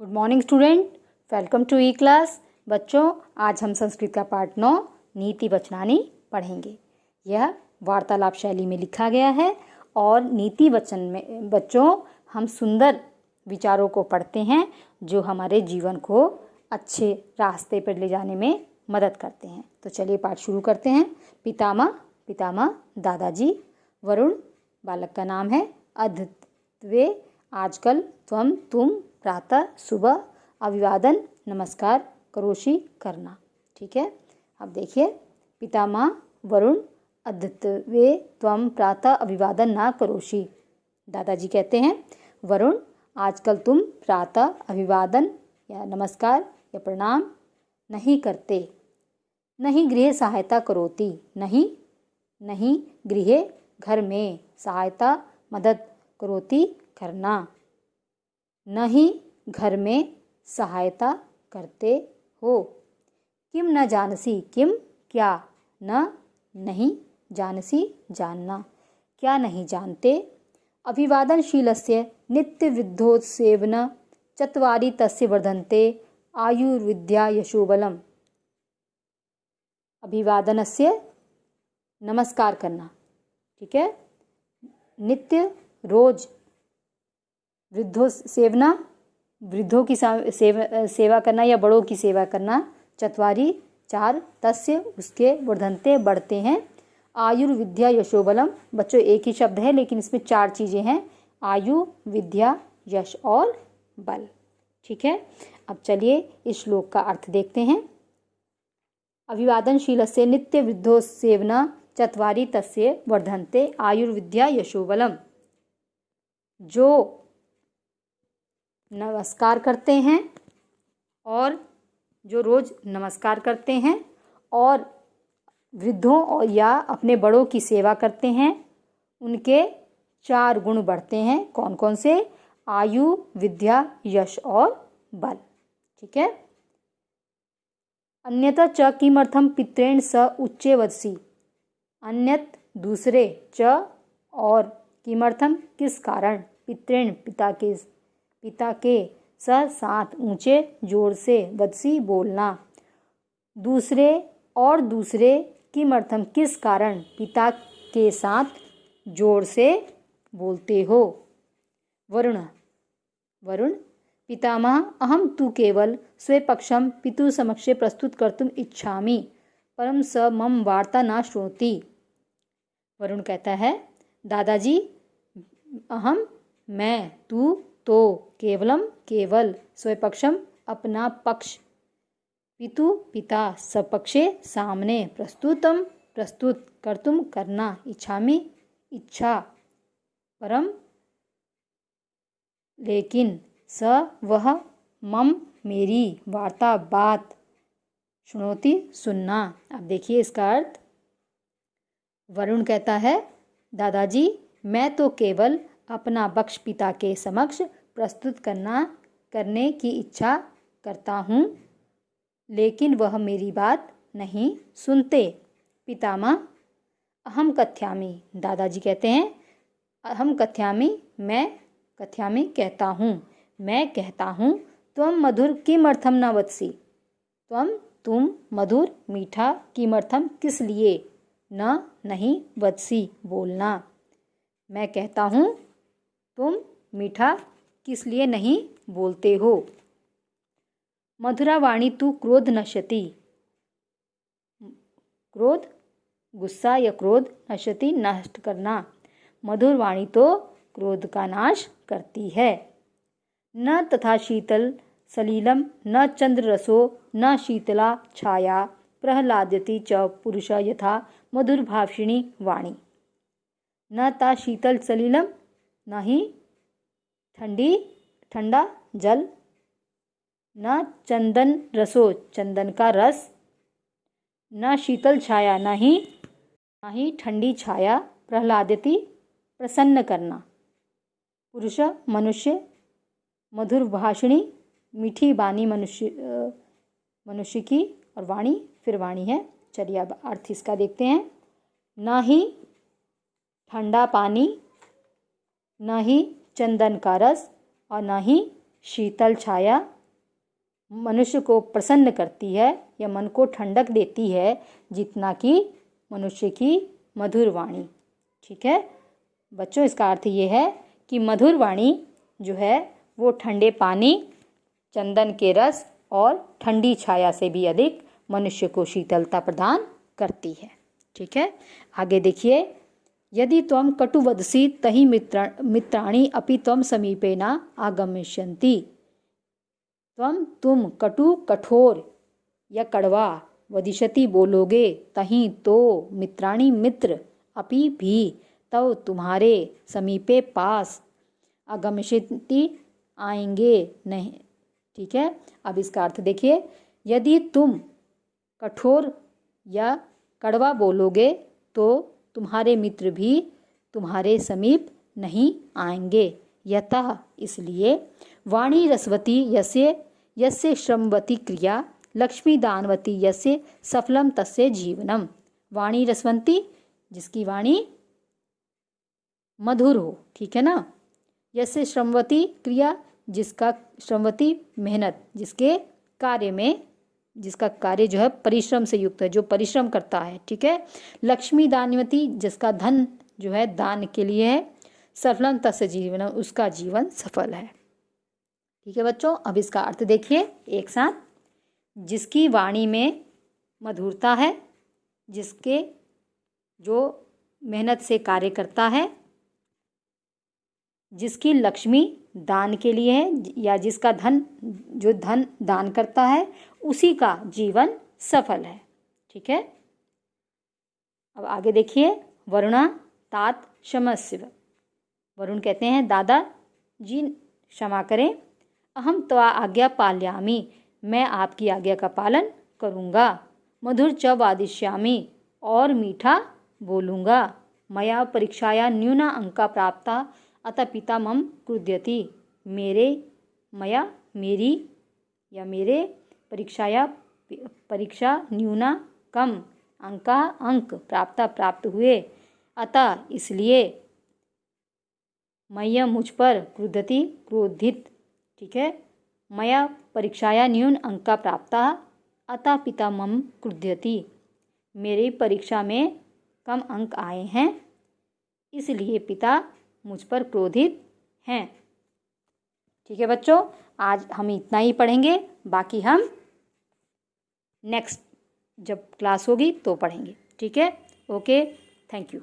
Good morning student, welcome to E class. बच्चों, आज हम संस्कृत का पाठ 9 नीति वचनानी पढ़ेंगे। यह वार्तालाप शैली में लिखा गया है और नीति वचन में बच्चों हम सुंदर विचारों को पढ़ते हैं जो हमारे जीवन को अच्छे रास्ते पर ले जाने में मदद करते हैं। तो चलिए पाठ शुरू करते हैं। पितामह दादाजी, वरुण बालक का नाम है, अद्वे आजकल, तुम प्रातः सुबह, अभिवादन नमस्कार, करोषि करना। ठीक है, अब देखिए, पितामह वरुण अद्वे त्वं प्रातः अभिवादन ना करोषि। दादाजी कहते हैं, वरुण आजकल तुम प्रातः अभिवादन या नमस्कार या प्रणाम नहीं करते। नहीं गृह सहायता करोति, नहीं गृह घर में, सहायता मदद, करोति करना। नहीं घर में सहायता करते हो। किम न जानसी, किम क्या, न नहीं जानसी जानना, क्या नहीं जानते। अभिवादनशीलस्य नित्यवृद्धोत्सेवन चत्वारि तस्य वर्धन्ते आयुर्विद्या यशोबलम। अभिवादनस्य नमस्कार करना, ठीक है, नित्य रोज, वृद्धों सेवना वृद्धों की सेवा करना या बड़ों की सेवा करना, चत्वारी 4 तस्य उसके, वर्धन्ते बढ़ते हैं, आयुर्विद्या यशोबलम। बच्चों एक ही शब्द है लेकिन इसमें 4 चीज़ें हैं, आयु, विद्या, यश और बल। ठीक है, अब चलिए इस श्लोक का अर्थ देखते हैं। अभिवादनशीलस्य नित्य वृद्धो सेवना चत्वारि तस्य वर्धन्ते आयुर्विद्या यशोबलम। जो नमस्कार करते हैं और जो रोज़ नमस्कार करते हैं और वृद्धों और या अपने बड़ों की सेवा करते हैं, उनके 4 गुण बढ़ते हैं। कौन कौन से? आयु, विद्या, यश और बल। ठीक है, अन्यथा च किमर्थम पितृण स उच्चे वदसी। अन्यत दूसरे, च और, किमर्थम किस कारण, पितृण पिता के स साथ ऊंचे जोर से, वदसी बोलना, दूसरे और दूसरे, किमर्थम किस कारण, पिता के साथ जोर से बोलते हो। वरुण पितामह अहम तु केवल स्वपक्षम पितु समक्षे प्रस्तुत कर्तुम इच्छामि, परम स मम वार्ता न श्रोति। वरुण कहता है, दादाजी मैं, तू तो, केवलम केवल, स्वपक्षम अपना पक्ष, पिता सपक्षे सामने, प्रस्तुत कर्तुम करना, इच्छामि इच्छा, परम लेकिन, स वह, मम मेरी, वार्ता बात, सुनोति सुनना। अब देखिए इसका अर्थ। वरुण कहता है, दादाजी मैं तो केवल अपना पक्ष पिता के समक्ष प्रस्तुत करने की इच्छा करता हूँ, लेकिन वह मेरी बात नहीं सुनते। पितामह अहम कथयामि, दादाजी कहते हैं, अहम कथयामि मैं कथयामि कहता हूँ, मैं कहता हूँ, त्वं मधुर किमर्थम न वदसि। तुम मधुर मीठा, किमर्थम किस लिए, न नहीं, वदसी बोलना। मैं कहता हूँ, तुम मीठा किस लिए नहीं बोलते हो। मधुरा वाणी तू क्रोध नश्यति। क्रोध गुस्सा या क्रोध, नश्यति नष्ट करना। मधुर वाणी तो क्रोध का नाश करती है। न तथा शीतल सलीलम, न चंद्र रसो, न शीतला छाया, प्रहलाद्यति च पुरुष यथा मधुर भाषिणी वाणी। न ता शीतल सलीलम, न ही ठंडा जल, न चंदन रसो, चंदन का रस, न शीतल छाया, न ही ठंडी छाया, प्रहलाद्यति प्रसन्न करना। पुरुष मनुष्य, मधुर भाषिणी मीठी वाणी मनुष्य की, और वाणी फिर वाणी है। चलिए अब अर्थ इसका देखते हैं। न ही ठंडा पानी, न ही चंदन का रस, और न ही शीतल छाया मनुष्य को प्रसन्न करती है या मन को ठंडक देती है जितना कि मनुष्य की मधुर वाणी। ठीक है बच्चों, इसका अर्थ ये है कि मधुर वाणी जो है वो ठंडे पानी, चंदन के रस और ठंडी छाया से भी अधिक मनुष्य को शीतलता प्रदान करती है। ठीक है, आगे देखिए, यदि त्वं कटु वदसि तहि मित्राणि अपि त्वं समीपे न आगमिष्यन्ति। तुम कटु कठोर या कड़वा वदिष्यति बोलोगे तहीं तो मित्राणि मित्र अपि भी तब तुम्हारे समीपे पास आगमिष्यन्ति आएंगे नहीं। ठीक है, अब इसका अर्थ देखिए, यदि तुम कठोर या कड़वा बोलोगे तो तुम्हारे मित्र भी तुम्हारे समीप नहीं आएंगे। यतः इसलिए वाणी रसवती यस्य यस्य श्रमवती क्रिया लक्ष्मी दानवती यस्य सफलम तस्य जीवनम। वाणी रसवंती जिसकी वाणी मधुर हो, ठीक है ना। यस्य श्रमवती क्रिया जिसका श्रमवती मेहनत, जिसके कार्य में, जिसका कार्य जो है परिश्रम से युक्त है, जो परिश्रम करता है। ठीक है, लक्ष्मी दानवती जिसका धन जो है दान के लिए है। सफलम तस्य जीवन, उसका जीवन सफल है। ठीक है बच्चों, अब इसका अर्थ देखिए एक साथ। जिसकी वाणी में मधुरता है, जिसके जो मेहनत से कार्य करता है, जिसकी लक्ष्मी दान के लिए है या जिसका धन जो धन दान करता है, उसी का जीवन सफल है। ठीक है, अब आगे देखिए, वरुणा तात क्षमस्व। वरुण कहते हैं दादा जी क्षमा करें। अहम त्वा आज्ञा पालयामि, मैं आपकी आज्ञा का पालन करूँगा। मधुर च वादिष्यामि, और मीठा बोलूँगा। मया परीक्षाया न्यूना अंका प्राप्ता अतः पिता मम क्रुध्यति। मेरे परीक्षा न्यूना कम अंक प्राप्त हुए, अतः इसलिए मय्या मुझ पर क्रोधित। ठीक है, मया परीक्षाया न्यून अंका प्राप्ता अतः पिता मम क्रुध्यति। मेरी परीक्षा में कम अंक आए हैं, इसलिए पिता मुझ पर क्रोधित हैं। ठीक है बच्चों, आज हम इतना ही पढ़ेंगे, बाकी हम नेक्स्ट जब क्लास होगी तो पढ़ेंगे। ठीक है, ओके, थैंक यू।